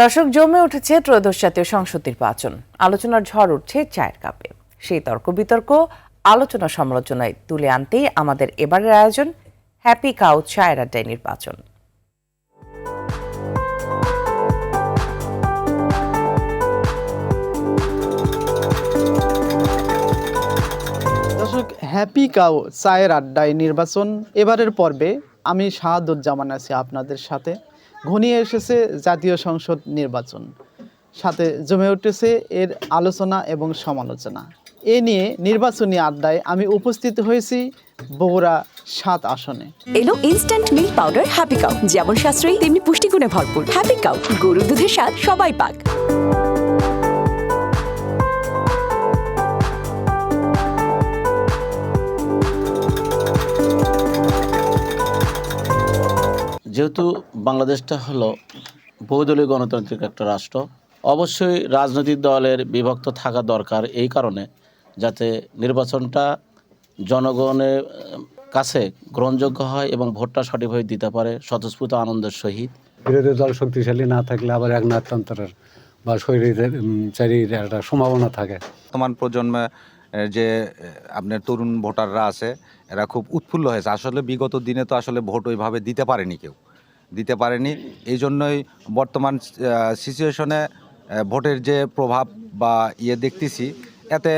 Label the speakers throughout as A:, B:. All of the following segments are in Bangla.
A: দর্শক, জমে উঠেছে ত্রয়োদশ জাতীয় সংসদ নির্বাচন। আলোচনার ঝড় উঠছে চায়ের কাপে। সেই তর্ক বিতর্ক আলোচনা সমালোচনায় তুলে আনতেই আমাদের এবারের আয়োজন হ্যাপি কাউ চায়ের আড্ডায় নির্বাচন।
B: দর্শক, হ্যাপি কাউ চায়ের আড্ডায় নির্বাচন এবারের পর্বে আমি শাহাদুজ্জামান আছি আপনাদের সাথে। ঘনিয়ে এসেছে জাতীয় সংসদ নির্বাচন, সাথে জমে উঠেছে এর আলোচনা এবং সমালোচনা। এ নিয়ে নির্বাচনী আড্ডায় আমি উপস্থিত হয়েছি বগুড়া ৭ আসনে।
C: এলো instant milk powder happy cow, যেমন সাশ্রয়ী তেমনি পুষ্টিগুণে ভরপুর। হ্যাপি কাউ, গরুর দুধের স্বাদ সবাই পাক।
D: যেহেতু বাংলাদেশটা হলো বহুদলীয় গণতান্ত্রিক একটা রাষ্ট্র, অবশ্যই রাজনৈতিক দলের বিভক্ত থাকা দরকার, এই কারণে যাতে নির্বাচনটা জনগণের কাছে গ্রহণযোগ্য হয় এবং ভোটটা সঠিকভাবে দিতে পারে স্বতঃস্ফূর্ত আনন্দের সহিত।
E: বিরোধী দল শক্তিশালী না থাকলে আবার একনায়কতন্ত্রের বা স্বৈরাচারীর একটা সম্ভাবনা থাকে।
F: বর্তমান প্রজন্মে যে আপনার তরুণ ভোটাররা আছে, এরা খুব উৎফুল্ল হয়েছে। আসলে বিগত দিনে তো আসলে ভোট ওইভাবে দিতে পারেনি। এই জন্যই বর্তমান সিচুয়েশনে ভোটের যে প্রভাব বা দেখতেছি, এতে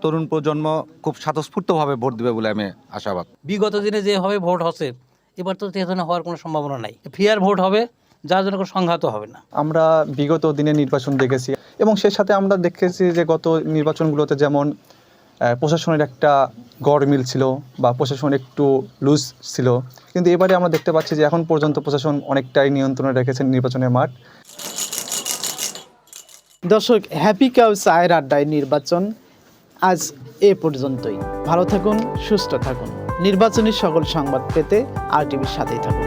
F: তরুণ প্রজন্ম খুব স্বতঃস্ফূর্তভাবে ভোট দেবে বলে আমি আশাবাদ।
G: বিগত দিনে যেভাবে ভোট হচ্ছে, এবার তো সে ধরনের হওয়ার কোনো সম্ভাবনা নাই। ফেয়ার ভোট হবে, যার জন্য কোনো সংঘাতও হবে না।
H: আমরা বিগত দিনে নির্বাচন দেখেছি এবং সেই সাথে আমরা দেখেছি যে গত নির্বাচনগুলোতে যেমন প্রশাসনের একটা গড়মিল ছিল বা প্রশাসন একটু লুজ ছিল, কিন্তু এবারে আমরা দেখতে পাচ্ছি যে এখন পর্যন্ত প্রশাসন অনেকটাই নিয়ন্ত্রণে রেখেছেন নির্বাচনের মাঠ।
B: দর্শক, হ্যাপি কাউ চায়ের আড্ডায় নির্বাচন আজ এ পর্যন্তই। ভালো থাকুন, সুস্থ থাকুন। নির্বাচনী সকল সংবাদ পেতে RTVর সাথেই থাকুন।